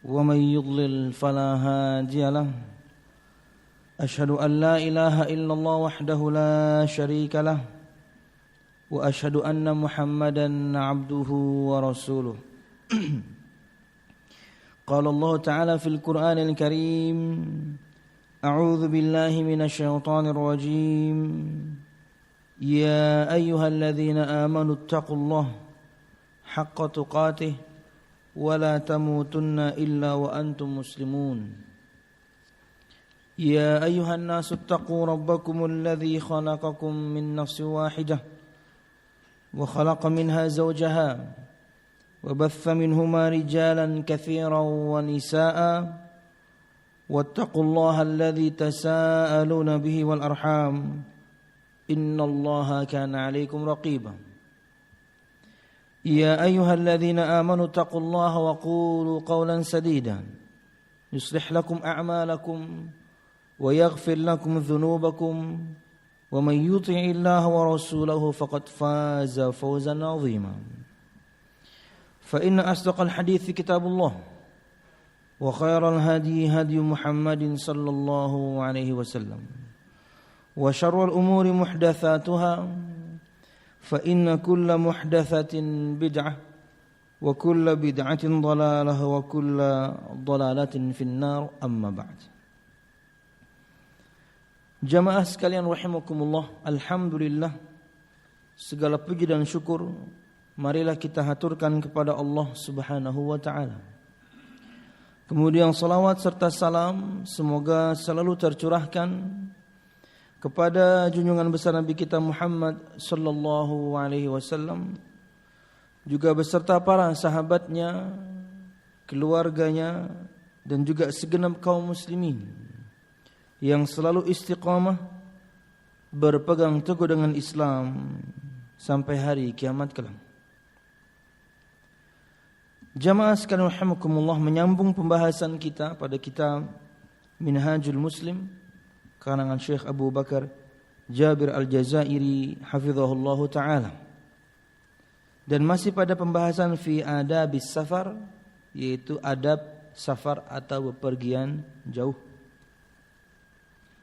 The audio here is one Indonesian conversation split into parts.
ومن يضلل فلا هادي له أشهد أن لا إله إلا الله وحده لا شريك له وأشهد أن محمدا عبده ورسوله قال الله تعالى في القرآن الكريم أعوذ بالله من الشيطان الرجيم يا أيها الذين آمنوا اتقوا الله حق تقاته ولا تموتن إلا وأنتم مسلمون يا أيها الناس اتقوا ربكم الذي خلقكم من نفس واحدة وخلق منها زوجها وبث منهما رجالا كثيرا ونساء واتقوا الله الذي تساءلون به والأرحام إن الله كان عليكم رقيبا يا أيها الذين آمنوا اتقوا الله وقولوا قولا سديدا يصلح لكم أعمالكم ويغفر لكم ذنوبكم ومن يطع الله ورسوله فقد فاز فوزا عظيما فإن أصدق الحديث كتاب الله وخير الهدي هدي محمد صلى الله عليه وسلم وشر الأمور محدثاتها فإن كل محدثة بدعة وكل بدعة ضلالة وكل ضلالة في النار أما بعد. Jamaah sekalian rahimakumullah, alhamdulillah, segala puji dan syukur marilah kita haturkan kepada Allah Subhanahu wa taala. Kemudian salawat serta salam semoga selalu tercurahkan kepada junjungan besar Nabi kita Muhammad sallallahu alaihi wasallam, juga beserta para sahabatnya, keluarganya, dan juga segenap kaum muslimin yang selalu istiqamah berpegang teguh dengan Islam sampai hari kiamat kelak. Jamaah sekalian rahimakumullah, menyambung pembahasan kita pada kitab Minhajul Muslim karangan Syekh Abu Bakar Jabir Al-Jazairi hafizahullahu ta'ala, dan masih pada pembahasan fi adabis safar, yaitu adab safar atau bepergian jauh.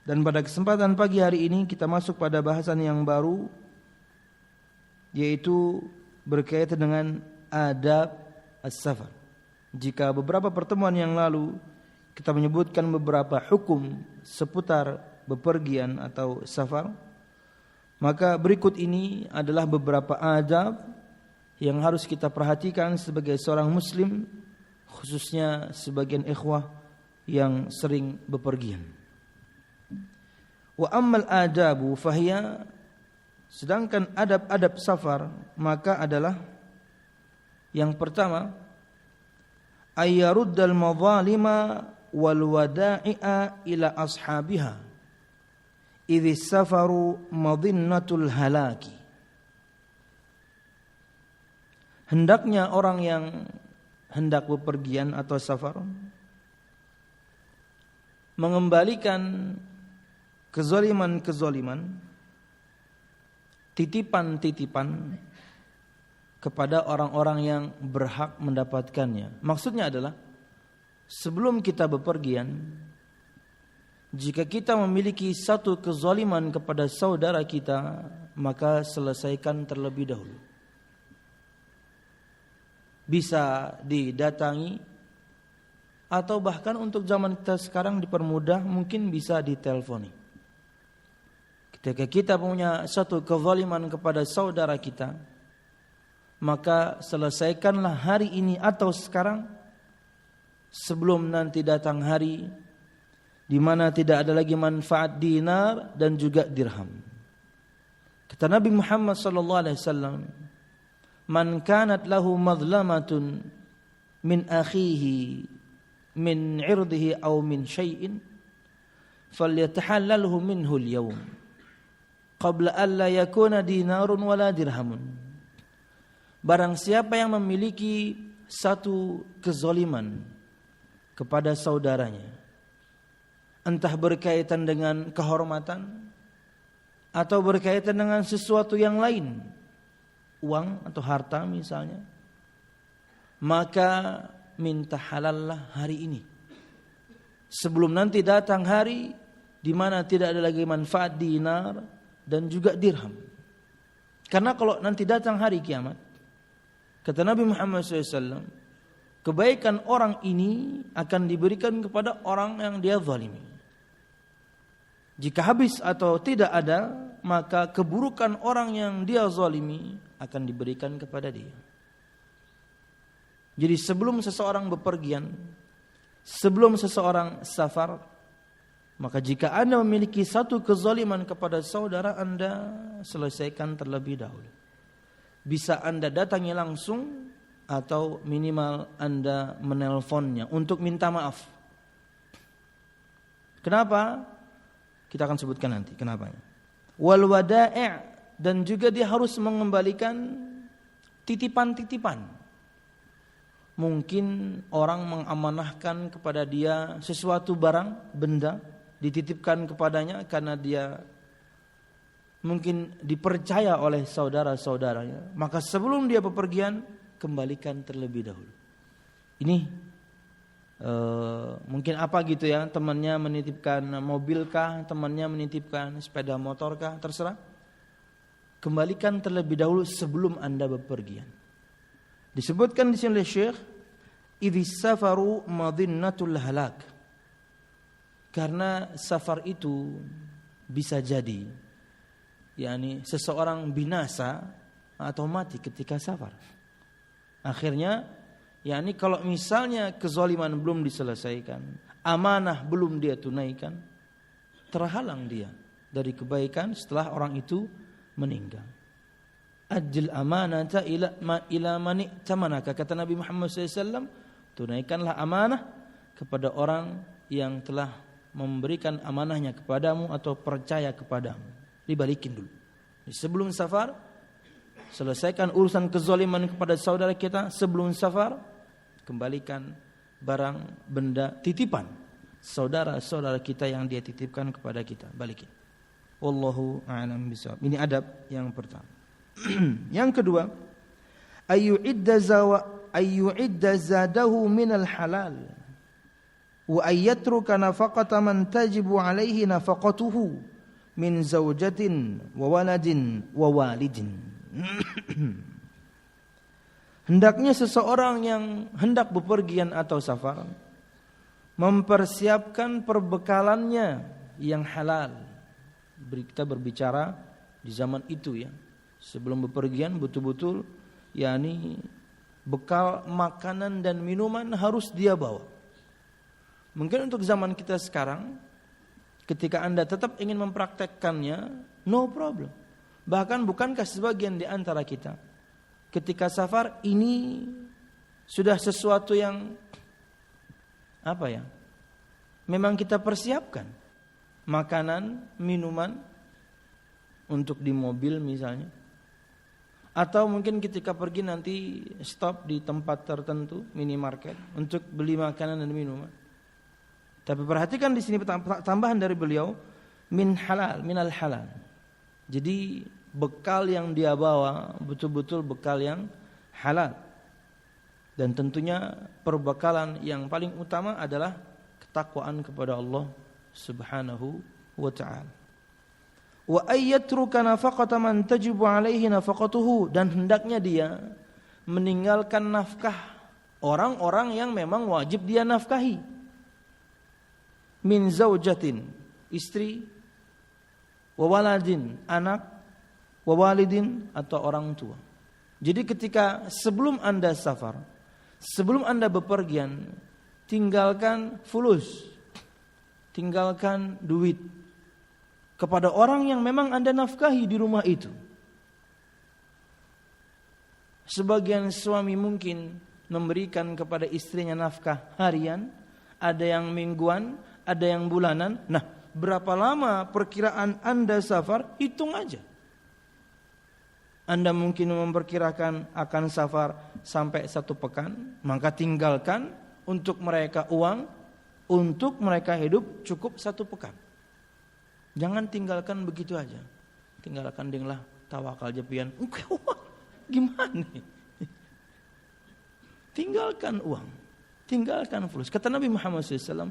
Dan pada kesempatan pagi hari ini kita masuk pada bahasan yang baru, yaitu berkaitan dengan adab as-safar. Jika beberapa pertemuan yang lalu kita menyebutkan beberapa hukum seputar bepergian atau safar, maka berikut ini adalah beberapa adab yang harus kita perhatikan sebagai seorang muslim, khususnya sebagian ikhwah yang sering bepergian. Wa ammal adabu fahiya, sedangkan adab-adab safar maka adalah yang pertama, ayyaruddal madhalima wal wada'i'a ila ashabiha idhis safaru madhinnatul halaki. Hendaknya orang yang hendak bepergian atau safar mengembalikan kezaliman-kezaliman, titipan-titipan kepada orang-orang yang berhak mendapatkannya. Maksudnya adalah sebelum kita bepergian, jika kita memiliki satu kezaliman kepada saudara kita, maka selesaikan terlebih dahulu. Bisa didatangi, atau bahkan untuk zaman kita sekarang dipermudah, mungkin bisa diteleponi. Ketika kita punya satu kezaliman kepada saudara kita, maka selesaikanlah hari ini atau sekarang, sebelum nanti datang hari di mana tidak ada lagi manfaat dinar dan juga dirham. Kata Nabi Muhammad sallallahu alaihi wasallam, "Man kanat lahu madlamatun min akhihi min 'irdihi aw min syai'in falyatahallalhu minhu al-yawm qabla an la yakuna dinarun wala dirhamun." Barang siapa yang memiliki satu kezaliman kepada saudaranya, entah berkaitan dengan kehormatan atau berkaitan dengan sesuatu yang lain, uang atau harta misalnya, maka minta halallah hari ini. Sebelum nanti datang hari di mana tidak ada lagi manfaat dinar dan juga dirham. Karena kalau nanti datang hari kiamat, kata Nabi Muhammad SAW, kebaikan orang ini akan diberikan kepada orang yang dia zalimi. Jika habis atau tidak ada, maka keburukan orang yang dia zalimi akan diberikan kepada dia. Jadi sebelum seseorang bepergian, sebelum seseorang safar, maka jika Anda memiliki satu kezaliman kepada saudara Anda, selesaikan terlebih dahulu. Bisa Anda datangi langsung atau minimal Anda menelponnya untuk minta maaf. Kenapa? Kita akan sebutkan nanti kenapanya. Wal wada'i', dan juga dia harus mengembalikan titipan-titipan. Mungkin orang mengamanahkan kepada dia sesuatu barang, benda, dititipkan kepadanya karena dia mungkin dipercaya oleh saudara-saudaranya. Maka sebelum dia bepergian, kembalikan terlebih dahulu. Ini mungkin apa gitu ya, temannya menitipkan mobilkah, temannya menitipkan sepeda motorkah, terserah. Kembalikan terlebih dahulu sebelum Anda bepergian. Disebutkan di sini oleh Syekh, idhis safaru madhinnatul halak. Karena safar itu bisa jadi yakni seseorang binasa atau mati ketika safar. Akhirnya yakni kalau misalnya kezaliman belum diselesaikan, amanah belum dia tunaikan, terhalang dia dari kebaikan setelah orang itu meninggal. Ajil amanata ila man i'tamanaka, kata Nabi Muhammad SAW, tunaikanlah amanah kepada orang yang telah memberikan amanahnya kepadamu atau percaya kepadamu. Dibalikin dulu. Sebelum safar, selesaikan urusan kezaliman kepada saudara kita. Sebelum safar, kembalikan barang, benda, titipan saudara-saudara kita yang dia titipkan kepada kita. Balikin. Wallahu a'lam bishawab. Ini adab yang pertama. Yang kedua, ayyu'idda zadahu minal halal wa ayyatruka nafaqata man tajibu alaihi nafaqatuhu min zaujatin wa waladin wa walidin. Hendaknya seseorang yang hendak bepergian atau safar mempersiapkan perbekalannya yang halal. Kita berbicara di zaman itu ya. Sebelum bepergian betul-betul yakni bekal makanan dan minuman harus dia bawa. Mungkin untuk zaman kita sekarang, ketika Anda tetap ingin mempraktekkannya, no problem. Bahkan bukankah sebagian di antara kita, ketika safar ini sudah sesuatu yang apa ya? Memang kita persiapkan makanan, minuman untuk di mobil misalnya. Atau mungkin ketika pergi nanti stop di tempat tertentu, minimarket, untuk beli makanan dan minuman. Tapi perhatikan di sini tambahan dari beliau, minal halal. Jadi bekal yang dia bawa betul-betul bekal yang halal. Dan tentunya perbekalan yang paling utama adalah ketakwaan kepada Allah Subhanahu wa ta'ala. Wa ayyatruka nafaqata man tajibu alaihi nafaqatuhu, dan hendaknya dia meninggalkan nafkah orang-orang yang memang wajib dia nafkahi. Min zaujatin, istri, wa waladin, anak, wa walidin, atau orang tua. Jadi ketika sebelum Anda safar, sebelum Anda bepergian, tinggalkan fulus, tinggalkan duit kepada orang yang memang Anda nafkahi di rumah itu. Sebagian suami mungkin memberikan kepada istrinya nafkah harian, ada yang mingguan, ada yang bulanan. Nah, berapa lama perkiraan Anda safar? Hitung aja. Anda mungkin memperkirakan akan safar sampai 1 pekan, maka tinggalkan untuk mereka uang, untuk mereka hidup cukup 1 pekan. Jangan tinggalkan begitu aja. Tinggalkan dinglah tawakal jepian. Gimana nih? Tinggalkan uang. tinggalkan fulus. Kata Nabi Muhammad SAW,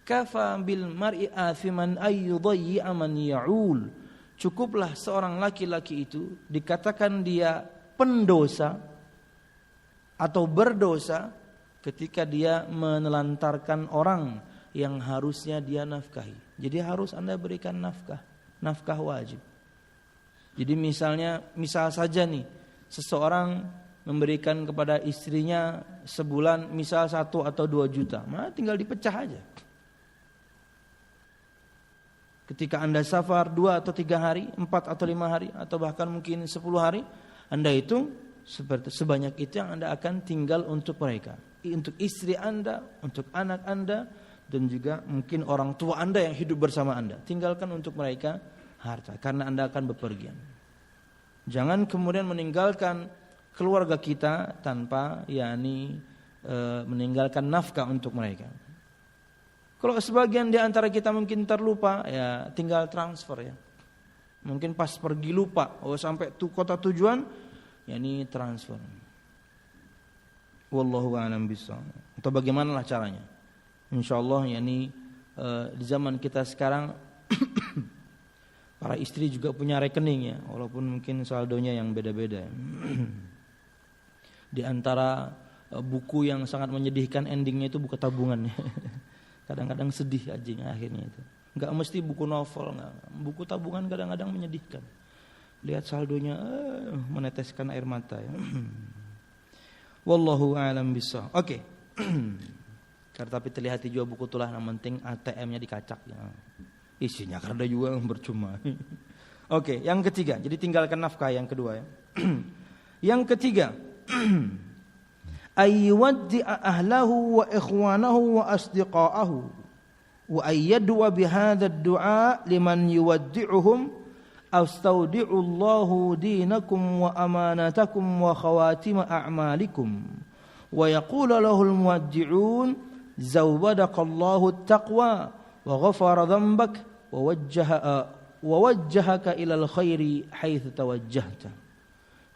kafa bil mar'i athiman ayyudayyi'a man ya'ul. Cukuplah seorang laki-laki itu dikatakan dia pendosa atau berdosa ketika dia menelantarkan orang yang harusnya dia nafkahi. Jadi harus Anda berikan nafkah wajib. Jadi misal saja nih, seseorang memberikan kepada istrinya sebulan misal 1 atau 2 juta, maka tinggal dipecah aja. Ketika Anda safar 2 atau 3 hari, 4 atau 5 hari, atau bahkan mungkin 10 hari, Anda hitung sebanyak itu yang Anda akan tinggal untuk mereka. Untuk istri Anda, untuk anak Anda, dan juga mungkin orang tua Anda yang hidup bersama Anda. Tinggalkan untuk mereka harta, karena Anda akan bepergian. Jangan kemudian meninggalkan keluarga kita tanpa meninggalkan nafkah untuk mereka. Kalau sebagian di antara kita mungkin terlupa, ya tinggal transfer ya. Mungkin pas pergi lupa, sampai kota tujuan, ya ini transfer. Wallahu a'lam bishawab. Atau bagaimanalah caranya? Insyaallah di zaman kita sekarang para istri juga punya rekening ya, walaupun mungkin saldonya yang beda-beda. Di antara buku yang sangat menyedihkan endingnya itu buku tabungan. Kadang-kadang sedih aja akhirnya itu. Enggak mesti buku novel, enggak. Buku tabungan kadang-kadang menyedihkan. Lihat saldonya meneteskan air mata ya. Wallahu a'lam bishawab. Oke. Tapi terlihat juga buku tulah, yang penting ATM-nya dikacak ya. Isinya karena juga percuma. Oke, yang ketiga. Jadi tinggalkan nafkah yang kedua ya. Yang ketiga, ayyuwaddi'a ahlahu wa ikhwanahu wa asdiqa'ahu wa ayyadwa bihadha ad-du'a liman yuwaddi'uhum astaudi'u Allahu dinakum wa amanatakum wa khawatima a'malikum wa yaqulu lahul muwaddi'un zawwadaqallahu at-taqwa wa ghafara dhanbak wa wajjahaka ila al-khairi haitsu tawajjahta.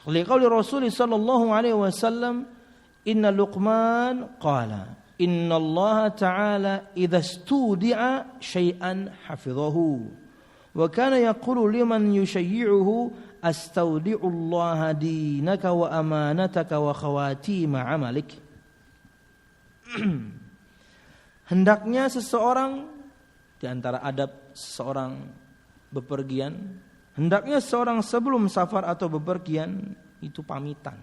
Liqauli Rasul sallallahu alaihi wasallam, inna Luqman qala inna Allah ta'ala idza studi'a syai'an hafizahu wa kana yaqulu liman yushayyi'uhu astaudi'u Allah dinaka wa amanataka wa khawatima 'amalik. Hendaknya seseorang, di antara adab seseorang bepergian, hendaknya seorang sebelum safar atau bepergian itu pamitan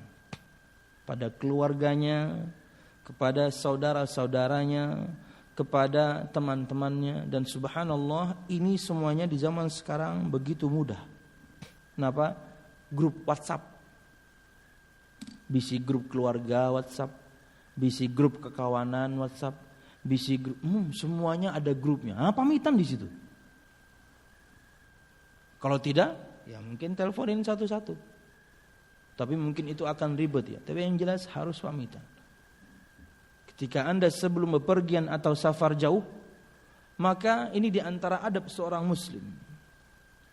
pada keluarganya, kepada saudara-saudaranya, kepada teman-temannya. Dan subhanallah, ini semuanya di zaman sekarang begitu mudah. Kenapa? Grup WhatsApp, bisi grup keluarga WhatsApp, bisi grup kekawanan WhatsApp, bisi grup, semuanya ada grupnya. Pamitan di situ. Kalau tidak, ya mungkin teleponin satu-satu. Tapi mungkin itu akan ribet ya. Tapi yang jelas harus pamitan. Ketika Anda sebelum bepergian atau safar jauh, maka ini di antara adab seorang muslim.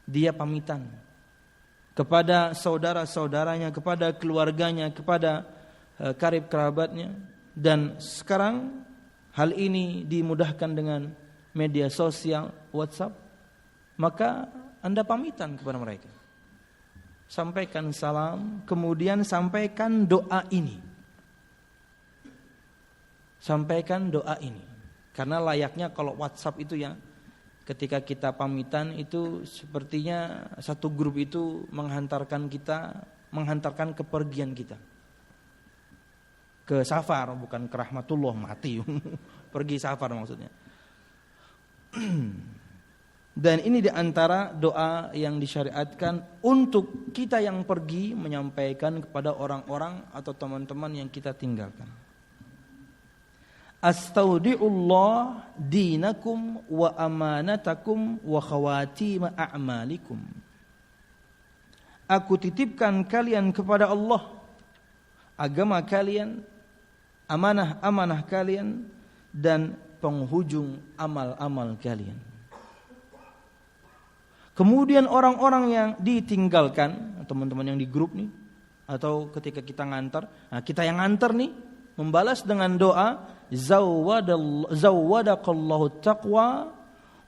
Dia pamitan kepada saudara-saudaranya, kepada keluarganya, kepada karib kerabatnya. Dan sekarang hal ini dimudahkan dengan media sosial, WhatsApp. Maka Anda pamitan kepada mereka. Sampaikan salam, kemudian sampaikan doa ini. Sampaikan doa ini. Karena layaknya kalau WhatsApp itu ya, ketika kita pamitan itu sepertinya satu grup itu menghantarkan kepergian kita. Ke safar, bukan ke rahmatullah, mati. Pergi safar maksudnya. Dan ini diantara doa yang disyariatkan untuk kita yang pergi menyampaikan kepada orang-orang atau teman-teman yang kita tinggalkan. Astaudi'ullah dinakum wa amanatakum wa khawatima a'malikum. Aku titipkan kalian kepada Allah, agama kalian, amanah-amanah kalian, dan penghujung amal-amal kalian. Kemudian orang-orang yang ditinggalkan, teman-teman yang di grup nih, atau ketika kita ngantar, kita yang ngantar nih membalas dengan doa, zawwadaqallahu taqwa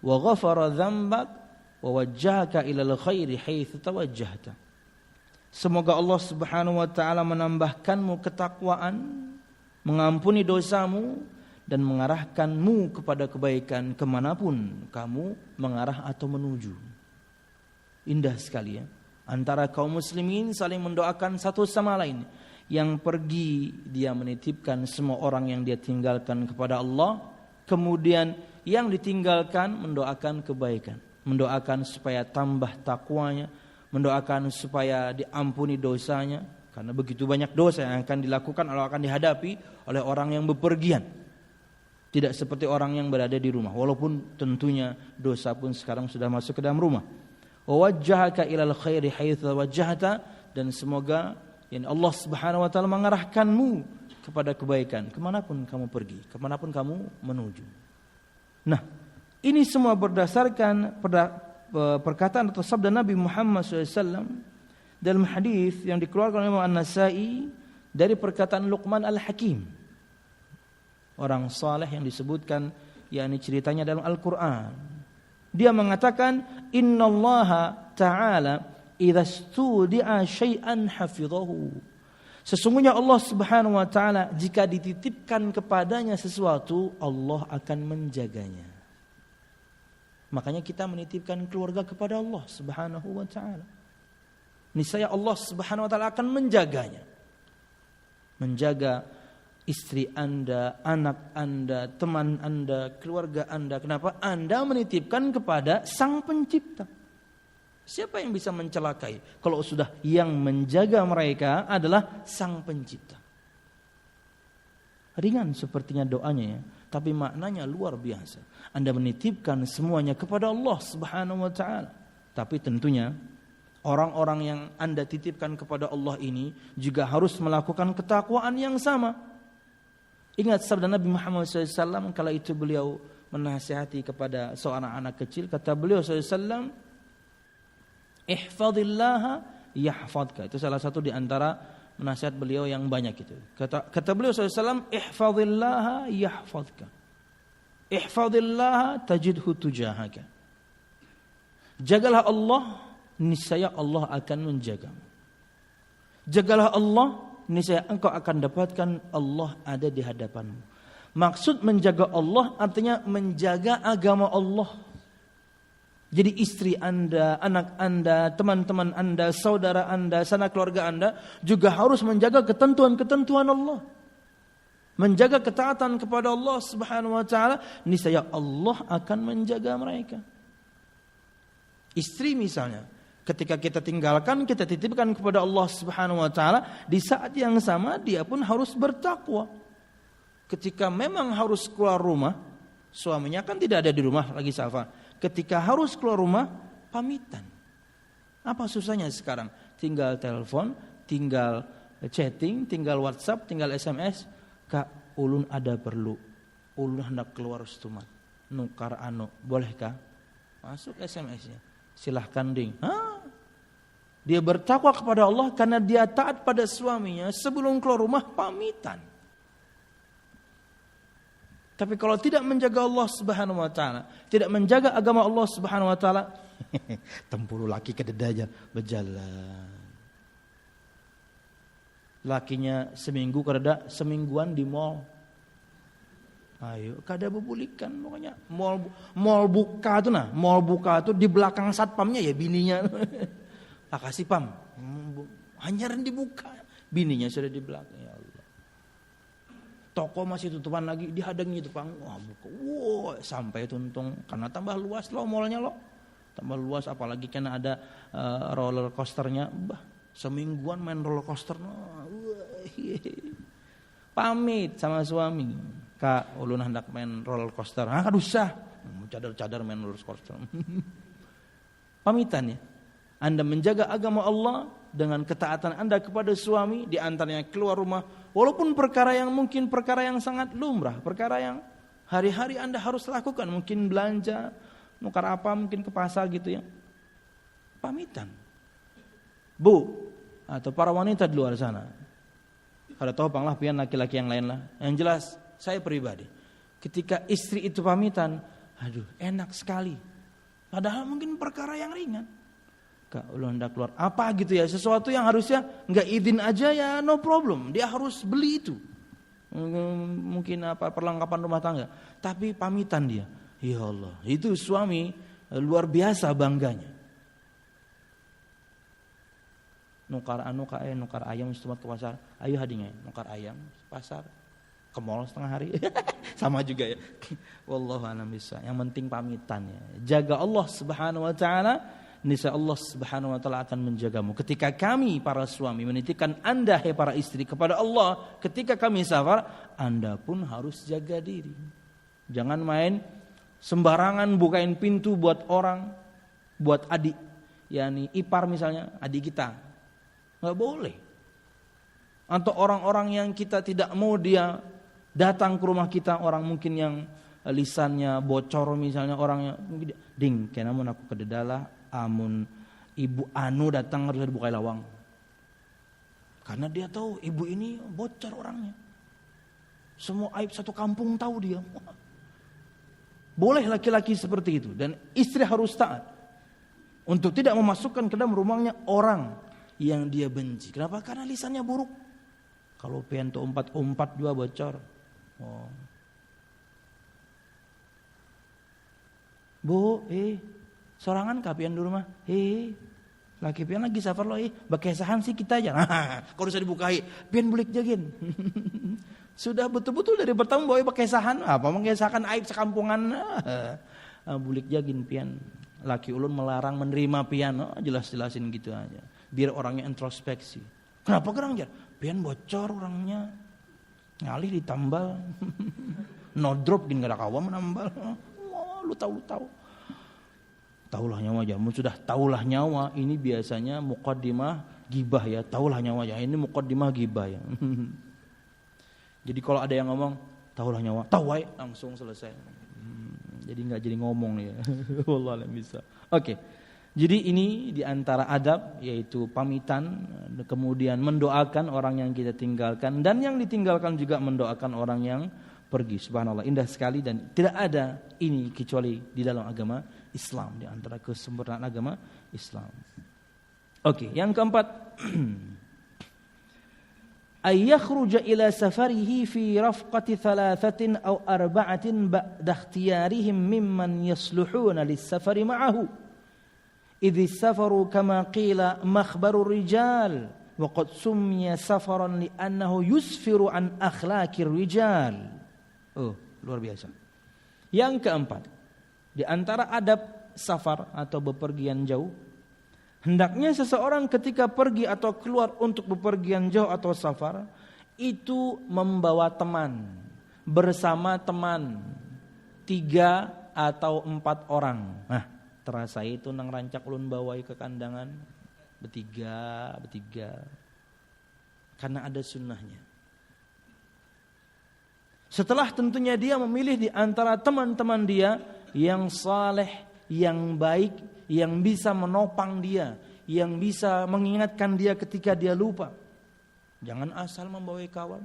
wa ghafara dzambak wa wajjahaka ilal khairi haitsu tawajjahta. Semoga Allah Subhanahu wa taala menambahkanmu ketakwaan, mengampuni dosamu dan mengarahkanmu kepada kebaikan kemanapun kamu mengarah atau menuju. Indah sekali ya. Antara kaum muslimin saling mendoakan satu sama lain. Yang pergi dia menitipkan semua orang yang dia tinggalkan kepada Allah. Kemudian yang ditinggalkan mendoakan kebaikan, mendoakan supaya tambah takwanya, mendoakan supaya diampuni dosanya. Karena begitu banyak dosa yang akan dilakukan atau akan dihadapi oleh orang yang bepergian. Tidak seperti orang yang berada di rumah. Walaupun tentunya dosa pun sekarang sudah masuk ke dalam rumah. Wajjahaka ilal khairi haitsu wajjahta, dan semoga Allah Subhanahu wa taala mengarahkanmu kepada kebaikan kemanapun kamu pergi, kemanapun kamu menuju. Nah, ini semua berdasarkan perkataan atau sabda Nabi Muhammad SAW dalam hadis yang dikeluarkan oleh Imam An-Nasa'i dari perkataan Luqman Al-Hakim, orang saleh yang disebutkan, yakni ceritanya dalam Al-Quran. Dia mengatakan, innallaha ta'ala idza studi'a syai'an hafidhahu. Sesungguhnya Allah Subhanahu wa taala jika dititipkan kepadanya sesuatu, Allah akan menjaganya. Makanya kita menitipkan keluarga kepada Allah Subhanahu wa taala. Niscaya Allah Subhanahu wa taala akan menjaganya. Menjaga istri Anda, anak Anda, teman Anda, keluarga Anda. Kenapa? Anda menitipkan kepada Sang Pencipta. Siapa yang bisa mencelakai kalau sudah yang menjaga mereka adalah Sang Pencipta? Ringan sepertinya doanya ya, tapi maknanya luar biasa. Anda menitipkan semuanya kepada Allah Subhanahu wa taala. Tapi tentunya orang-orang yang Anda titipkan kepada Allah ini juga harus melakukan ketakwaan yang sama. Ingat sabda Nabi Muhammad SAW kala itu beliau menasihati kepada seorang anak kecil, kata beliau SAW, ihfadhillaha yahfadka. Itu salah satu di antara nasihat beliau yang banyak itu. Kata beliau SAW, ihfadhillaha yahfadka. Ihfadhillaha tajidhu tujahaka. Jagalah Allah, niscaya Allah akan menjagamu. Jagalah Allah, niscaya engkau akan dapatkan Allah ada di hadapanmu. Maksud menjaga Allah artinya menjaga agama Allah. Jadi istri Anda, anak Anda, teman-teman Anda, saudara Anda, sanak keluarga Anda juga harus menjaga ketentuan-ketentuan Allah. Menjaga ketaatan kepada Allah Subhanahu wa taala, niscaya Allah akan menjaga mereka. Istri misalnya, ketika kita tinggalkan, kita titipkan kepada Allah Subhanahu wa taala, di saat yang sama dia pun harus bertakwa. Ketika memang harus keluar rumah, suaminya kan tidak ada di rumah lagi safar. Ketika harus keluar rumah, pamitan. Apa susahnya sekarang? Tinggal telepon, tinggal chatting, tinggal WhatsApp, tinggal SMS. Kak, ulun ada perlu. Ulun hendak keluar stumat. Nukar anu, bolehkah? Masuk SMS-nya. Silahkan ding. Dia bertakwa kepada Allah karena dia taat pada suaminya. Sebelum keluar rumah, pamitan. Tapi kalau tidak menjaga Allah Subhanahu wa taala, tidak menjaga agama Allah Subhanahu wa taala, tempuru laki ke dedaja berjalan. Lakinya seminggu kereda, semingguan di mall. Ayo, kada bebulikan pokoknya. Mall buka tuh nah, mall buka tuh di belakang satpamnya ya bininya. Lah kasih pam. Hanyaran dibuka, bininya sudah di belakang ya Allah. Toko masih tutupan lagi, dihadangi itu pang. Wah, buka. Wow, sampai tuntung karena tambah luas loh mallnya loh. Tambah luas apalagi karena ada roller coasternya. Bah, semingguan main roller coaster. Pamit sama suami. Kak, ulun hendak main roller coaster. Aduh usah. Cadar-cadar main roller coaster. Pamitan ya. Anda menjaga agama Allah dengan ketaatan Anda kepada suami, di antaranya keluar rumah, walaupun perkara yang mungkin perkara yang sangat lumrah, perkara yang hari-hari Anda harus lakukan, mungkin belanja, nukar apa, mungkin ke pasar gitu ya. Pamitan. Bu, atau para wanita di luar sana. Kada tahu panglah pian laki-laki yang lain lah. Yang jelas saya pribadi, ketika istri itu pamitan, aduh enak sekali. Padahal mungkin perkara yang ringan. Kak, lu hendak keluar apa gitu ya, sesuatu yang harusnya nggak izin aja ya no problem, dia harus beli itu. Mungkin perlengkapan rumah tangga, tapi pamitan dia. Ya Allah, itu suami luar biasa bangganya. Nukar ayam setelah ke pasar. Ayo hadinya nukar ayam pasar ke mall setengah hari. Sama juga ya. Wallahu a'lam bishawab. Yang penting pamitan ya. Jaga Allah Subhanahu wa taala, niscaya Allah Subhanahu wa taala akan menjagamu. Ketika kami para suami menitipkan Anda hai para istri kepada Allah, ketika kami safar, Anda pun harus jaga diri. Jangan main sembarangan bukain pintu buat orang, buat adik, yakni ipar misalnya, adik kita. Nggak boleh. Atau orang-orang yang kita tidak mau dia datang ke rumah kita, orang mungkin yang lisannya bocor misalnya, orangnya ding kenamun aku kededala amun ibu anu datang harus dibuka lawang. Karena dia tahu ibu ini bocor orangnya. Semua aib satu kampung tahu dia. Boleh laki-laki seperti itu, dan istri harus taat untuk tidak memasukkan ke dalam rumahnya orang yang dia benci. Kenapa? Karena lisannya buruk. Kalau pian tuh umpat juga bocor. Oh. Bu, sorangan kah pian di rumah? Laki pian lagi safar lo, bakesahan sih kita aja. Kalau bisa dibukai, pian bulik jagin. Sudah betul-betul dari pertama bawa bakesahan, apa mengesahkan aib sekampungan. Bulik jagin pian. Laki ulun melarang menerima pian, jelas-jelasin gitu aja. Biar orangnya introspeksi. Kenapa gerang jar? Pian bocor orangnya. Ngalih ditambal. No drop gini gak ada kawan menambal. Lu tahu. Taulah nyawa jamu, sudah taulah nyawa. Ini biasanya muqaddimah gibah ya. Taulah nyawa ya. Ini muqaddimah gibah ya. Jadi kalau ada yang ngomong taulah nyawa, tahu wae langsung selesai. Jadi nggak jadi ngomong ya. Wallahualam bisa. Oke. Jadi ini diantara adab, yaitu pamitan, kemudian mendoakan orang yang kita tinggalkan, dan yang ditinggalkan juga mendoakan orang yang pergi. Subhanallah, indah sekali, dan tidak ada ini kecuali di dalam agama Islam, di antara kesempurnaan agama Islam. Oke, yang keempat, ay yakhruja ila safarihi fi rafqati thalathatin aw arba'atin ba'da ikhtiyarihim mimman yasluhuna lis-safari ma'ahu. Idh safaru kama qila makhbarur rijal wa qad summiya safaran li'annahu yusfiru an akhlaqir rijal. Oh, luar biasa. Yang keempat, di antara adab safar atau bepergian jauh, hendaknya seseorang ketika pergi atau keluar untuk bepergian jauh atau safar itu membawa teman, bersama teman 3 atau 4 orang. Nah, terasa itu nang rancak ulun bawai ke kandangan bertiga. Karena ada sunnahnya. Setelah tentunya dia memilih di antara teman-teman dia yang saleh, yang baik, yang bisa menopang dia, yang bisa mengingatkan dia ketika dia lupa. Jangan asal membawai kawan.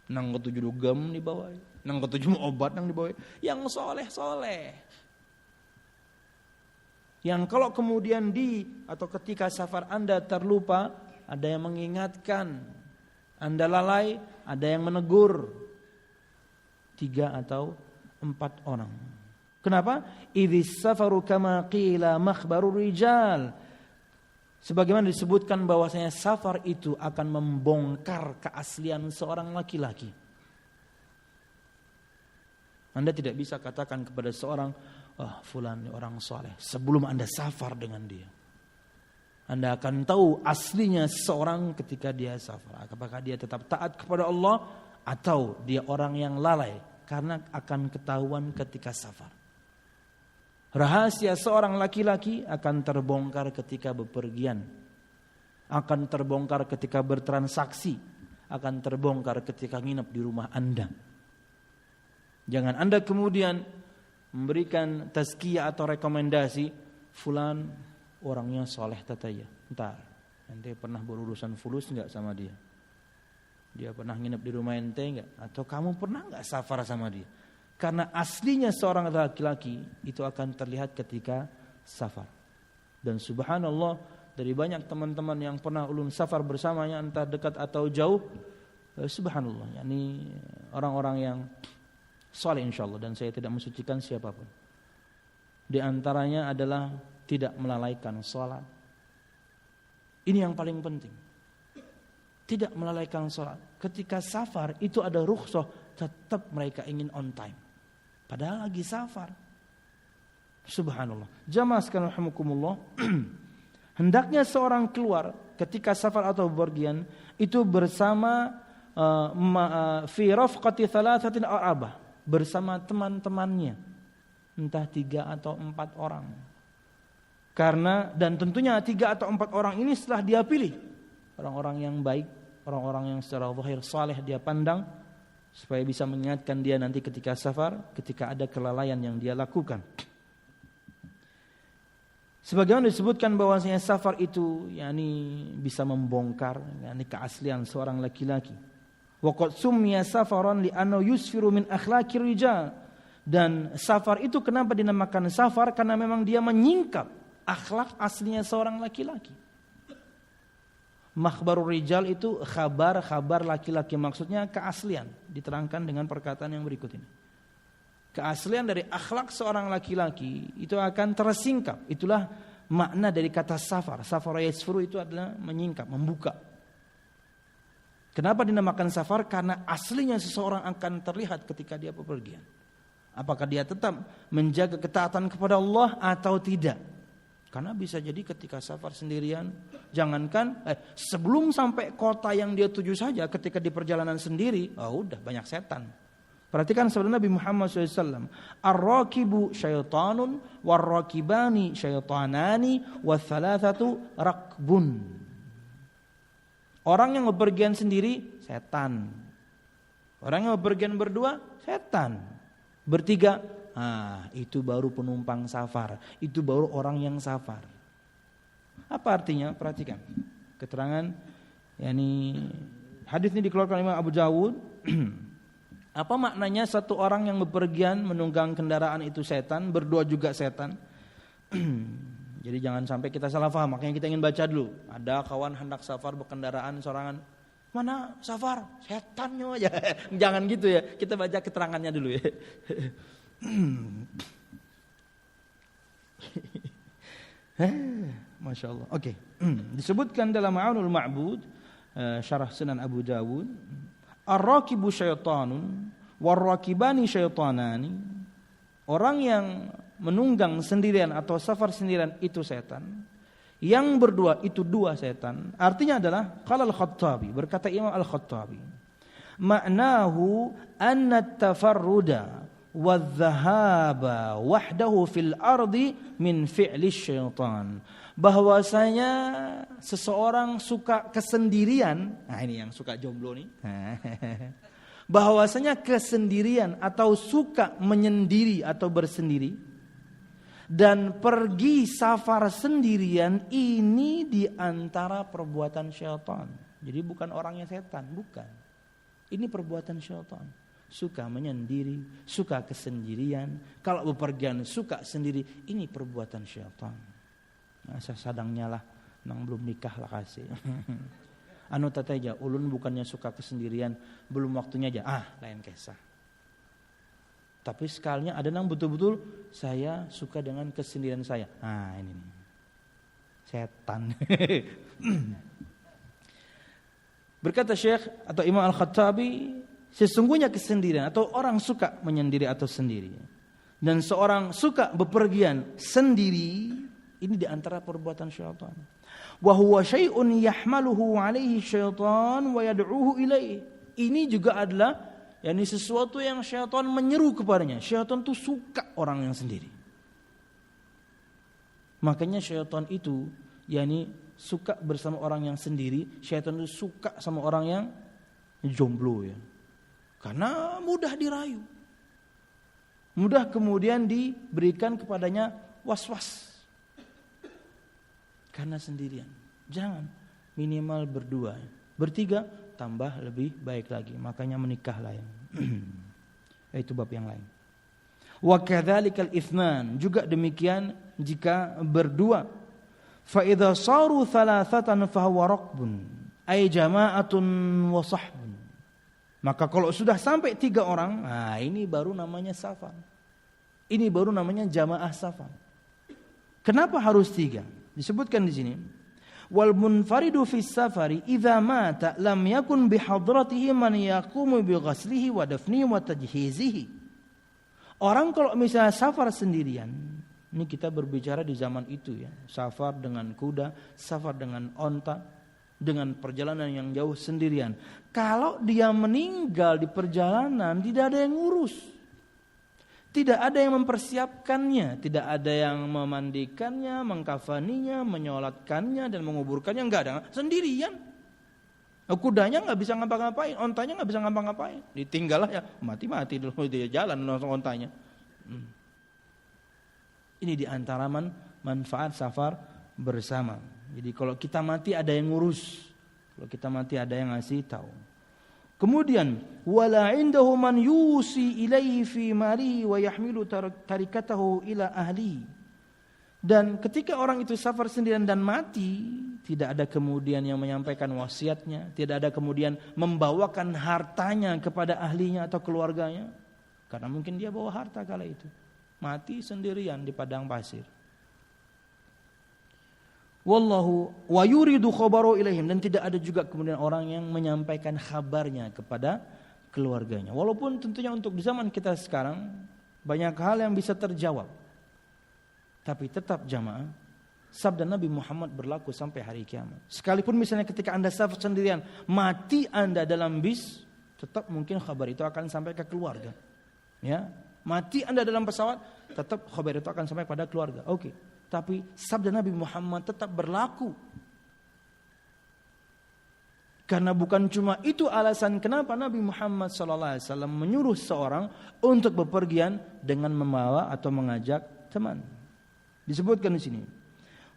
Nang ketujuh dugem dibawai, nang ketujuh obat nang dibawai. Yang soleh. Yang kalau kemudian atau ketika safar Anda terlupa, ada yang mengingatkan, Anda lalai, ada yang menegur. 3 atau 4 orang. Kenapa? Idhis safaru kama qila makhbarur rijal. Sebagaimana disebutkan bahwasanya safar itu akan membongkar keaslian seorang laki-laki. Anda tidak bisa katakan kepada seorang, fulan ini orang soleh, sebelum Anda safar dengan dia. Anda akan tahu aslinya seorang ketika dia safar. Apakah dia tetap taat kepada Allah atau dia orang yang lalai, karena akan ketahuan ketika safar. Rahasia seorang laki-laki akan terbongkar ketika bepergian, akan terbongkar ketika bertransaksi, akan terbongkar ketika nginep di rumah Anda. Jangan Anda kemudian memberikan tazkiyah atau rekomendasi, fulan orangnya soleh tataya. Entar, nanti pernah berurusan fulus enggak sama dia? Dia pernah nginep di rumah ente enggak? Atau kamu pernah enggak safar sama dia? Karena aslinya seorang laki-laki itu akan terlihat ketika safar. Dan subhanallah, dari banyak teman-teman yang pernah ulun safar bersamanya, entah dekat atau jauh, subhanallah, yakni orang-orang yang saleh insyaallah, dan saya tidak mensucikan siapapun. Di antaranya adalah tidak melalaikan salat. Ini yang paling penting. Tidak melalaikan salat. Ketika safar itu ada rukhsah, tetap mereka ingin on time. Padahal lagi safar. Subhanallah. Jamaah sekalian rahimakumullah. Hendaknya seorang keluar ketika safar atau bepergian itu bersama fi rafqati thalathatin aw arba'ah, bersama teman-temannya, entah 3 atau 4 orang. Karena dan tentunya 3 atau 4 orang ini setelah dia pilih orang-orang yang baik, orang-orang yang secara zahir saleh dia pandang, supaya bisa mengingatkan dia nanti ketika safar, ketika ada kelalaian yang dia lakukan. Sebagaimana disebutkan bahwasanya safar itu yakni bisa membongkar yakni keaslian seorang laki-laki. Wa qad summiya safaran li'annahu yusfiru min akhlaqir rijal. Dan safar itu kenapa dinamakan safar? Karena memang dia menyingkap akhlak aslinya seorang laki-laki. Makhbarur rijal itu kabar laki-laki, maksudnya keaslian, diterangkan dengan perkataan yang berikut ini. Keaslian dari akhlak seorang laki-laki itu akan tersingkap. Itulah makna dari kata safar. Safar yasfuru itu adalah menyingkap, membuka. Kenapa dinamakan safar? Karena aslinya seseorang akan terlihat ketika dia bepergian. Apakah dia tetap menjaga ketaatan kepada Allah atau tidak? Karena bisa jadi ketika safar sendirian, jangankan sebelum sampai kota yang dia tuju saja, ketika di perjalanan sendiri, udah banyak setan. Perhatikan sabda Nabi Muhammad SAW, ar-rakibu syaitanun, war-rakibani syaitanani, wathalathatu rakbun. Orang yang bepergian sendiri, setan. Orang yang bepergian berdua, setan. Bertiga, itu baru penumpang safar. Itu baru orang yang safar. Apa artinya? Perhatikan keterangan, yakni hadis ini dikeluarkan Imam Abu Dawud. Apa maknanya satu orang yang bepergian menunggang kendaraan itu setan, berdua juga setan? Jadi jangan sampai kita salah paham. Makanya kita ingin baca dulu. Ada kawan hendak safar berkendaraan sorangan, mana safar? Setannya aja. Jangan gitu ya. Kita baca keterangannya dulu ya. Masya Allah. Oke. Disebutkan dalam Ma'unul Ma'bud, syarah Sunan Abu Dawud, ar-rakibu syaitanun war-rakibani syaitanani. Orang yang menunggang sendirian atau safar sendirian itu setan. Yang berdua itu 2 setan. Artinya adalah qala al-Khattabi, berkata Imam al-Khattabi, ma'nahu anna at-tafarruda wadh-dhahaba wahdahu fil ardi min fi'li syaitan. Bahwasanya seseorang suka kesendirian, ini yang suka jomblo nih. Bahwasanya kesendirian atau suka menyendiri atau bersendiri dan pergi safar sendirian, ini diantara perbuatan syaitan. Jadi bukan orangnya setan, bukan. Ini perbuatan syaitan. Suka menyendiri, suka kesendirian. Kalau bepergian suka sendiri, ini perbuatan syaitan. Masa sadangnya lah, nang belum nikah lah kasih. Anu tataja, ulun bukannya suka kesendirian, belum waktunya aja. Lain kisah. Tapi sekalinya ada nang betul-betul saya suka dengan kesendirian saya. Ini nih. Setan. Berkata Syekh atau Imam Al-Khattabi, sesungguhnya kesendirian atau orang suka menyendiri atau sendiri, dan seorang suka bepergian sendiri, ini diantara perbuatan syaitan. Wa huwa syai'un yahmaluhu alaihi syaitan wa yad'uhu ilaihi. Ini juga adalah yakni sesuatu yang syaitan menyeru kepadanya. Syaitan itu suka orang yang sendiri. Makanya syaitan itu yakni suka bersama orang yang sendiri. Syaitan itu suka sama orang yang jomblo ya. Karena mudah dirayu. Mudah kemudian diberikan kepadanya was-was. Karena sendirian. Jangan, minimal berdua. Bertiga tambah lebih baik lagi. Makanya menikahlah yang itu bab yang lain. Wa kadzalikal itsnan, juga demikian jika berdua. Fa idza saru thalathatan fa huwa raqbun ay jama'atun wa sahbun. Maka kalau sudah sampai 3 orang, nah ini baru namanya safar. Ini baru namanya jamaah safar. Kenapa harus 3? Disebutkan di sini. Wal munfaridu fis safari idza mata lam yakun bihadratihi man yaqumu bi ghaslihi wa dafnihi wa tajhizihi. Orang kalau misalnya safar sendirian, ini kita berbicara di zaman itu ya, safar dengan kuda, safar dengan onta, dengan perjalanan yang jauh sendirian. Kalau dia meninggal di perjalanan, tidak ada yang ngurus. Tidak ada yang mempersiapkannya, tidak ada yang memandikannya, mengkafaninya, menyolatkannya dan menguburkannya, enggak ada, sendirian. Kudanya enggak bisa ngapa-ngapain, ontanya enggak bisa ngapa-ngapain. Ditinggal ya, mati-mati dulu dia jalan langsung ontanya. Ini di antara manfaat safar bersama. Jadi kalau kita mati ada yang ngurus, kalau kita mati ada yang ngasih tahu. Kemudian wala indahu man yusi ilaihi fi mali wa yahmilu tarikatahu ila ahli. Dan ketika orang itu safar sendirian dan mati, tidak ada kemudian yang menyampaikan wasiatnya, tidak ada kemudian membawakan hartanya kepada ahlinya atau keluarganya, karena mungkin dia bawa harta kala itu. Mati sendirian di padang pasir. Wallahu wa yuridu khabaru ilaihim, dan tidak ada juga kemudian orang yang menyampaikan kabarnya kepada keluarganya. Walaupun tentunya untuk di zaman kita sekarang banyak hal yang bisa terjawab. Tapi tetap jamaah, sabda Nabi Muhammad berlaku sampai hari kiamat. Sekalipun misalnya ketika Anda safar sendirian, mati Anda dalam bis, tetap mungkin kabar itu akan sampai ke keluarga. Ya, mati Anda dalam pesawat, tetap kabar itu akan sampai pada keluarga. Oke. Tapi sabda Nabi Muhammad tetap berlaku. Karena bukan cuma itu alasan kenapa Nabi Muhammad SAW menyuruh seorang untuk bepergian dengan membawa atau mengajak teman. Disebutkan di sini.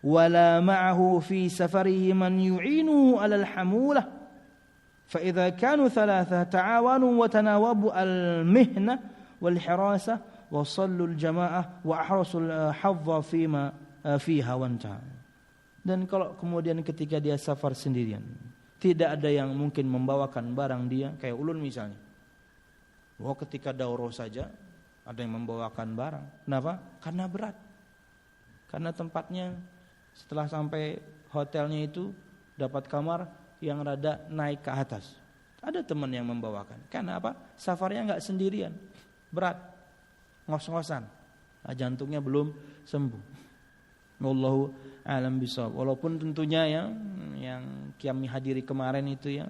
Wala ma'ahu fi safarihi man yu'inuhu 'alal hamulah. Fa idza kanu thalatha ta'awanu wa tanawabu al-mihna wal hirasah wa sallul jamaah wa ahrasul hadza fiha wanta. Dan kalau kemudian ketika dia safar sendirian, tidak ada yang mungkin membawakan barang dia, kayak ulun misalnya. Ketika daurah saja ada yang membawakan barang. Kenapa? Karena berat. Karena tempatnya setelah sampai hotelnya itu dapat kamar yang rada naik ke atas. Ada teman yang membawakan. Karena apa? Safarnya enggak sendirian. Berat. Ngos-ngosan, jantungnya belum sembuh. Wallahu a'lam bishawab. Walaupun tentunya yang kami hadiri kemarin itu ya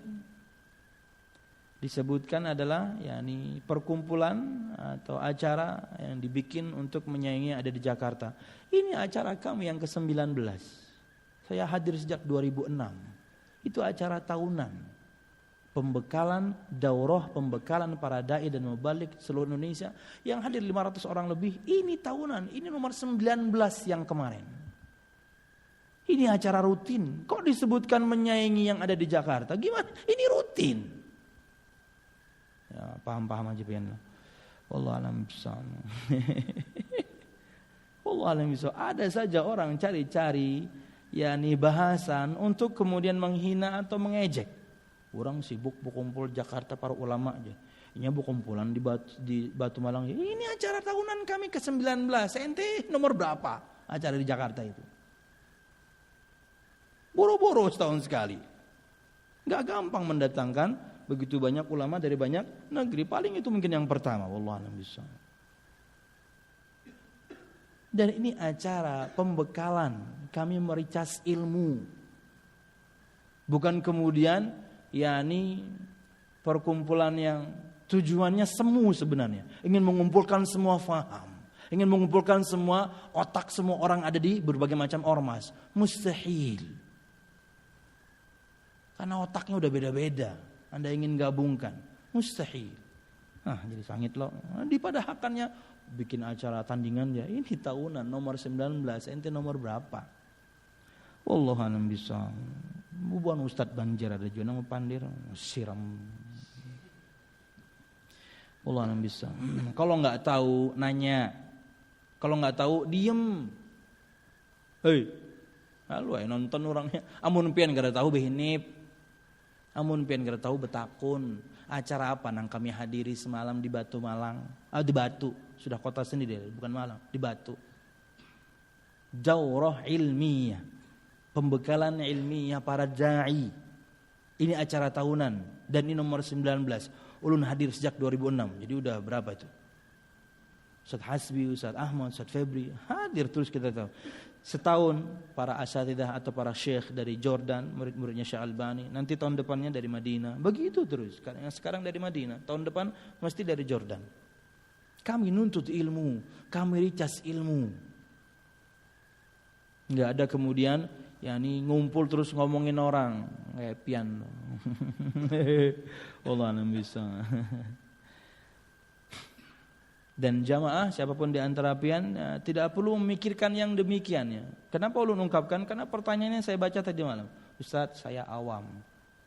disebutkan adalah yakni perkumpulan atau acara yang dibikin untuk menyaingi ada di Jakarta. Ini acara kami yang ke-19. Saya hadir sejak 2006. Itu acara tahunan. Pembekalan daurah, pembekalan para dai dan mubalik seluruh Indonesia yang hadir 500 orang lebih. Ini tahunan, ini nomor 19 yang kemarin. Ini acara rutin. Kok disebutkan menyaingi yang ada di Jakarta? Gimana? Ini rutin. Ya, paham-paham aja pian. Wallahu a'lam bishawab. Wallahu a'lam bishawab. Ada saja orang cari-cari yakni bahasan untuk kemudian menghina atau mengejek. Orang sibuk berkumpul Jakarta para ulama aja. Ini berkumpulan di Batu Malang. Ini acara tahunan kami ke-19. Ente nomor berapa acara di Jakarta itu? Boro-boro setahun sekali. Gak gampang mendatangkan begitu banyak ulama dari banyak negeri. Paling itu mungkin yang pertama. Wallahu a'lam bishawab. Dan ini acara pembekalan. Kami mericas ilmu. Bukan kemudian yakni perkumpulan yang tujuannya semu sebenarnya, ingin mengumpulkan semua faham, ingin mengumpulkan semua otak semua orang ada di berbagai macam ormas. Mustahil, karena otaknya udah beda-beda. Anda ingin gabungkan, mustahil. Jadi sangit loh. Dipadahakannya bikin acara tandingan ya. Ini tahunan nomor 19, ente nomor berapa? Wallahu a'lam bishawab. Bubuan Ustadz Banjar ada juga nama pandir siram. Allah yang bisa. Kalau nggak tahu nanya, kalau nggak tahu diem. Hei, lalu nonton orangnya. Amun pian gara tahu behinip, amun pian gara tahu betakun. Acara apa nang kami hadiri semalam di Batu Malang? Di Batu, sudah kota sendiri bukan Malang, di Batu. Daurah ilmiah, pembekalan ilmiah para dai. Ini acara tahunan dan ini nomor 19. Ulun hadir sejak 2006. Jadi udah berapa itu? Ustaz Hasbi, Ustaz Ahmad, Ustaz Febri hadir terus kita tahu. Setahun para asatidah atau para syekh dari Jordan, murid-muridnya Syekh Albani. Nanti tahun depannya dari Madinah. Begitu terus. Yang sekarang dari Madinah, tahun depan mesti dari Jordan. Kami nuntut ilmu, kami ricas ilmu. Enggak ada kemudian yakni ngumpul terus ngomongin orang kayak pian. Allah yang bisa. Dan jamaah siapapun di antara pian tidak perlu memikirkan yang demikian ya. Kenapa ulun ungkapkan? Karena pertanyaannya saya baca tadi malam. Ustaz, saya awam.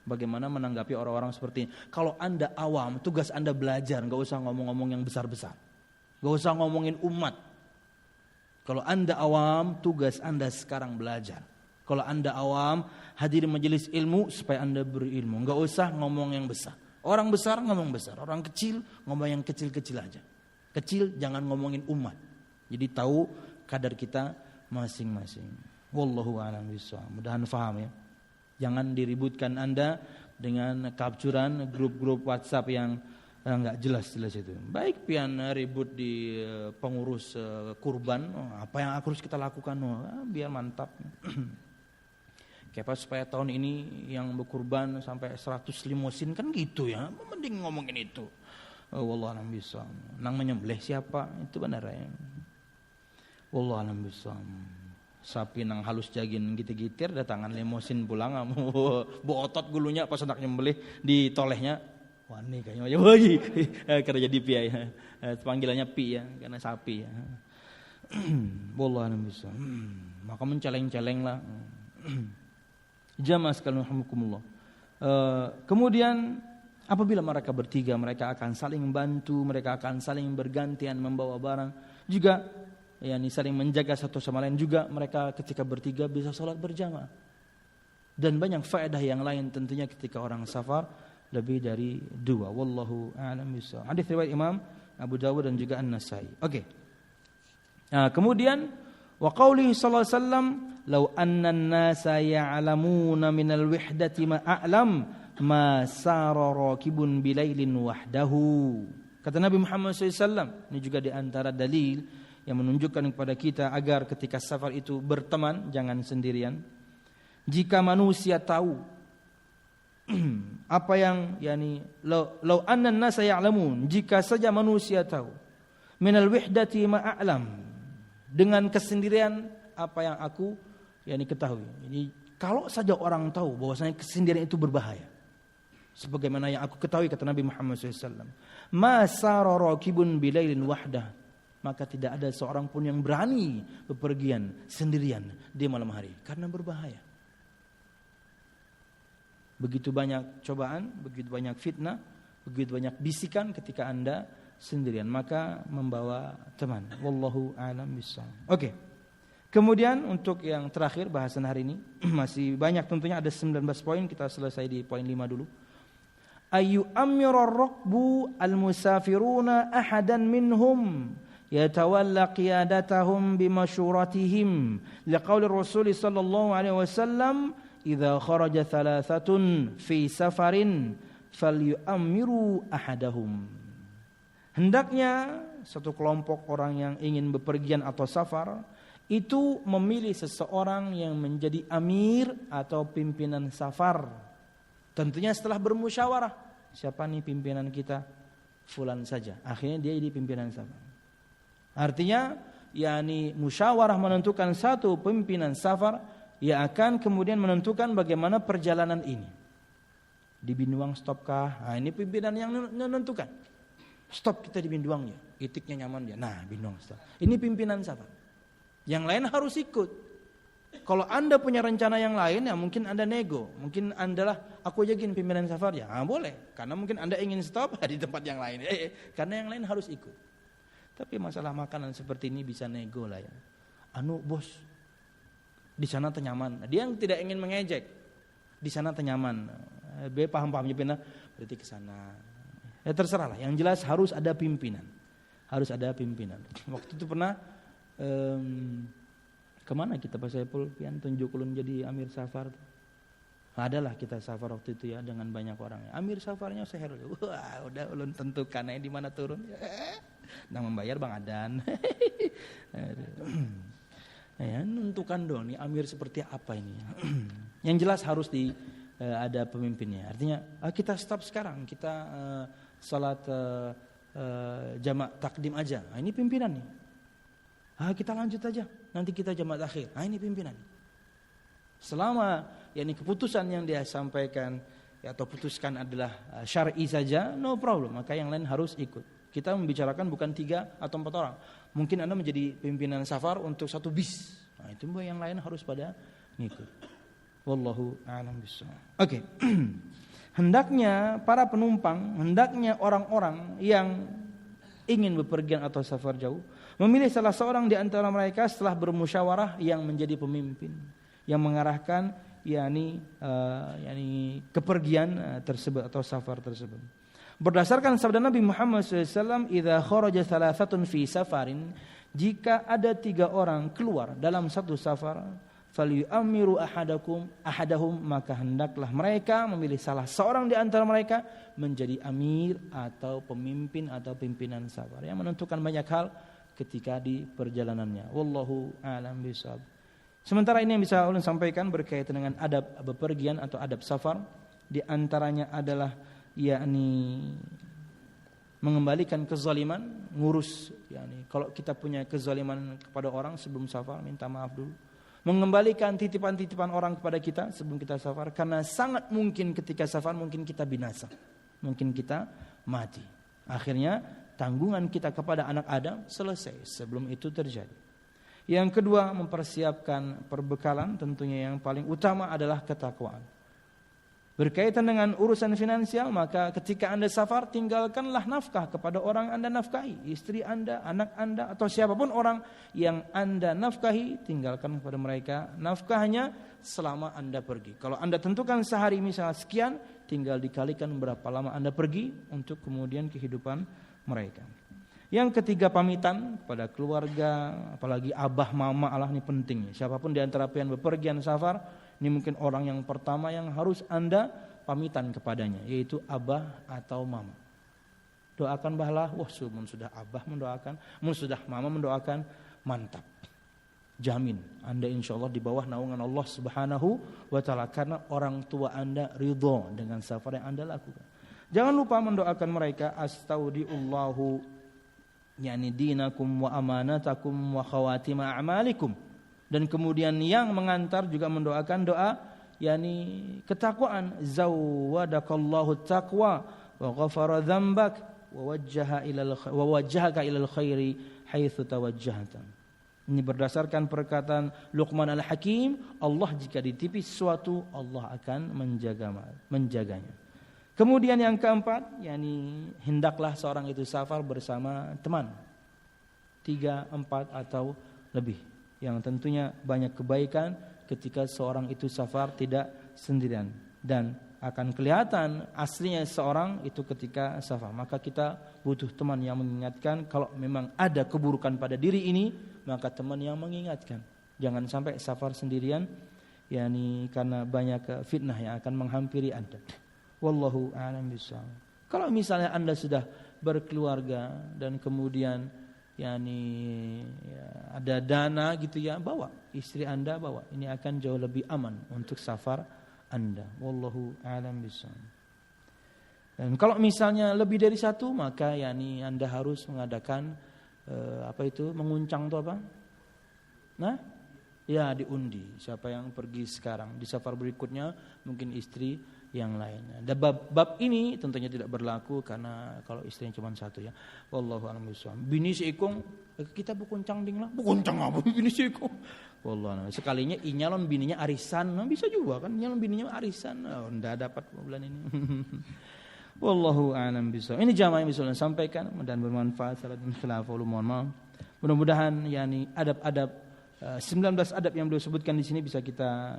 Bagaimana menanggapi orang-orang seperti ini? Kalau Anda awam, tugas Anda belajar, enggak usah ngomong-ngomong yang besar-besar. Enggak usah ngomongin umat. Kalau Anda awam, tugas Anda sekarang belajar. Kalau Anda awam, hadir majelis ilmu supaya Anda berilmu. Enggak usah ngomong yang besar. Orang besar ngomong besar, orang kecil ngomong yang kecil-kecil aja. Kecil jangan ngomongin umat. Jadi tahu kadar kita masing-masing. Wallahu a'lam bishawab. Mudahan faham ya. Jangan diributkan Anda dengan kapcuran grup-grup WhatsApp yang enggak jelas-jelas itu. Baik pian ribut di pengurus kurban, apa yang harus kita lakukan? Biar mantap. Kayak supaya tahun ini yang berkurban sampai 100 limosin kan gitu ya. Mending ngomongin itu. Wallahu a'lam bishawab. Nang menyembelih siapa? Itu benar ya. Wallahu a'lam bishawab. Sapi nang halus jagin gitir-gitir datangan limosin pulang otot gulunya pas hendak nyembelih ditolehnya. Wah ini kayaknya lagi karena jadi pi ya. Panggilannya pi ya karena sapi ya. Wallahu a'lam bishawab. Maka menceleng-celeng lah. Jamaah sekalian rahimakumullah. Kemudian apabila mereka bertiga, mereka akan saling bantu, mereka akan saling bergantian membawa barang. Juga yakni saling menjaga satu sama lain. Juga mereka ketika bertiga bisa salat berjamaah. Dan banyak faedah yang lain tentunya ketika orang safar lebih dari 2. Wallahu a'lam bishawab. Hadis riwayat Imam Abu Dawud dan juga An-Nasai. Oke. Nah, kemudian wa qaulihi sallallahu alaihi wasallam law anna an-nasa ya'lamuna minal wihdati ma a'lam ma sara rakibun bilailin wahdahu. Kata Nabi Muhammad SAW, ini juga di antara dalil yang menunjukkan kepada kita agar ketika safar itu berteman, jangan sendirian. Jika manusia tahu apa yang yakni law anna an-nasa ya'lamun, jika saja manusia tahu minal wihdati ma a'lam, dengan kesendirian apa yang aku yakni ketahui. Ini kalau saja orang tahu bahwasanya kesendirian itu berbahaya. Sebagaimana yang aku ketahui kata Nabi Muhammad SAW. Ma sara rakibun bilailin wahdah. Maka tidak ada seorang pun yang berani bepergian sendirian di malam hari. Karena berbahaya. Begitu banyak cobaan, begitu banyak fitnah, begitu banyak bisikan ketika Anda sendirian. Maka membawa teman. Wallahu a'lam bishawab. Oke. Kemudian untuk yang terakhir bahasan hari ini. Masih banyak tentunya ada 19 poin. Kita selesai di poin 5 dulu. Ayu amirar raqbu al-musafiruna ahadan minhum yatawalla qiyadatahum bimashuratihim liqauli Rasul sallallahu alaihi wasallam idza kharaja thalathatun fi safarin falyu'ammiru ahadahum. Hendaknya satu kelompok orang yang ingin bepergian atau safar itu memilih seseorang yang menjadi amir atau pimpinan safar. Tentunya setelah bermusyawarah, siapa nih pimpinan kita? Fulan saja. Akhirnya dia jadi pimpinan safar. Artinya, yakni musyawarah menentukan satu pimpinan safar, ia akan kemudian menentukan bagaimana perjalanan ini. Di Binduang stopkah? Nah, ini pimpinan yang menentukan. Stop kita di Binduang ya, itiknya nyaman ya. Nah, Binduang stop. Ini pimpinan safar. Yang lain harus ikut. Kalau Anda punya rencana yang lain, ya mungkin Anda nego. Mungkin Anda lah, aku aja gini pimpinan safar ya. Boleh. Karena mungkin Anda ingin stop di tempat yang lain. Karena yang lain harus ikut. Tapi masalah makanan seperti ini bisa nego lah ya. Bos, di sana ternyaman. Dia yang tidak ingin mengejek. Di sana ternyaman. Paham-pahamnya pindah, berarti ke sana. Ya terserah lah. Yang jelas harus ada pimpinan. Harus ada pimpinan. Waktu itu pernah kemana kita Pak Saiful yang tunjuk ulun jadi amir safar? Adalah kita safar waktu itu ya dengan banyak orang. Amir safarnya Seherul. Wah, udah ulun tentukan di mana turun. Nah membayar Bang Adan. Ya, tentukan dong nih amir seperti apa ini. Yang jelas harus ada pemimpinnya. Artinya kita stop sekarang, kita salat jamak takdim aja. Ini pimpinan nih. Kita lanjut aja, nanti kita jamak akhir. Ini pimpinan. Selama keputusan yang dia sampaikan atau putuskan adalah syar'i saja, no problem. Maka yang lain harus ikut. Kita membicarakan bukan 3 atau 4 orang. Mungkin Anda menjadi pimpinan safar untuk 1 bis. Itu yang lain harus pada ngikut. Wallahu a'lam bishawab. Oke. Hendaknya para penumpang, hendaknya orang-orang yang ingin bepergian atau safar jauh memilih salah seorang di antara mereka setelah bermusyawarah yang menjadi pemimpin yang mengarahkan kepergian tersebut atau safar tersebut. Berdasarkan sabda Nabi Muhammad SAW, "Idza kharaja thalathatun fi safarin", jika ada 3 orang keluar dalam satu safar, falyu'ammiru ahadahum, maka hendaklah mereka memilih salah seorang di antara mereka menjadi amir atau pemimpin atau pimpinan safar yang menentukan banyak hal ketika di perjalanannya. Wallahu a'lam bishawab. Sementara ini yang bisa ulun sampaikan berkaitan dengan adab bepergian atau adab safar, di antaranya adalah mengembalikan kezaliman, ngurus kalau kita punya kezaliman kepada orang sebelum safar, minta maaf dulu. Mengembalikan titipan-titipan orang kepada kita sebelum kita safar, karena sangat mungkin ketika safar mungkin kita binasa, mungkin kita mati. Akhirnya tanggungan kita kepada anak Adam selesai sebelum itu terjadi. Yang kedua, mempersiapkan perbekalan, tentunya yang paling utama adalah ketakwaan. Berkaitan dengan urusan finansial, maka ketika Anda safar, tinggalkanlah nafkah kepada orang Anda nafkahi, istri Anda, anak Anda, atau siapapun orang yang Anda nafkahi, tinggalkan kepada mereka nafkahnya selama Anda pergi. Kalau Anda tentukan sehari misalnya sekian, tinggal dikalikan berapa lama Anda pergi untuk kemudian kehidupan mereka. Yang ketiga, pamitan kepada keluarga, apalagi abah mama, ini penting. Siapapun di antara pian bepergian safar, ini mungkin orang yang pertama yang harus Anda pamitan kepadanya, yaitu abah atau mama. Doakan bahlah, sudah abah mendoakan, sudah mama mendoakan, mantap. Jamin Anda insya Allah di bawah naungan Allah Subhanahu wa ta'ala, karena orang tua Anda ridho dengan safar yang Anda lakukan. Jangan lupa mendoakan mereka, astaudiullahu dinakum wa amanatakum wa khawatima a'malikum. Dan kemudian yang mengantar juga mendoakan doa ketakwaan, zawadakallahu taqwa wa ghafara dzambak wa wajjahaka ilal khairi haitsu tawajjahta. Ini berdasarkan perkataan Luqman Al-Hakim, Allah jika ditipis sesuatu, Allah akan menjaganya. Kemudian yang keempat, hendaklah seorang itu safar bersama teman 3, 4 atau lebih, yang tentunya banyak kebaikan ketika seorang itu safar tidak sendirian, dan akan kelihatan aslinya seorang itu ketika safar. Maka kita butuh teman yang mengingatkan. Kalau memang ada keburukan pada diri ini, maka teman yang mengingatkan. Jangan sampai safar sendirian, karena banyak fitnah yang akan menghampiri Anda. Wallahu a'lam bishawab. Kalau misalnya Anda sudah berkeluarga dan kemudian ada dana gitu bawa istri Anda, bawa. Ini akan jauh lebih aman untuk safar Anda. Wallahu a'lam bishawab. Dan kalau misalnya lebih dari satu, maka Anda harus mengadakan menguncang itu apa? Diundi. Siapa yang pergi sekarang, di safar berikutnya mungkin istri yang lainnya. Dan bab ini tentunya tidak berlaku karena kalau istrinya cuma satu ya. Wallahu a'lam bishawab. Bini si ikong kita bukuncang ding lah. Bukuncang apa bini si ikong? Wallahu a'lam. Sekalinya nyalon bininya arisan, bisa juga kan nyalon bininya arisan. Oh, enggak dapat bulan ini. Wallahu a'lam bishawab. Ini jamaah yang bisa saya sampaikan dan bermanfaat. Salat dan khilaf, mohon maaf. Mudah-mudahan yakni adab-adab 19 adab yang beliau sebutkan di sini bisa kita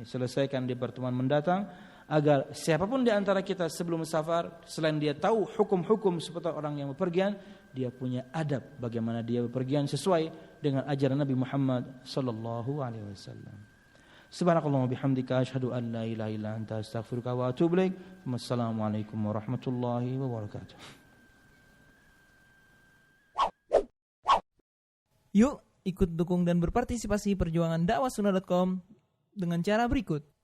selesaikan di pertemuan mendatang agar siapapun di antara kita sebelum safar selain dia tahu hukum-hukum seputar orang yang bepergian, dia punya adab bagaimana dia bepergian sesuai dengan ajaran Nabi Muhammad sallallahu alaihi wasallam. Subhanakallahumma bihamdika asyhadu an la ilaha illa anta astaghfiruka wa atubu ilaik. Wassalamualaikum warahmatullahi wabarakatuh. Yuk ikut dukung dan berpartisipasi perjuangan dakwahsunnah.com dengan cara berikut.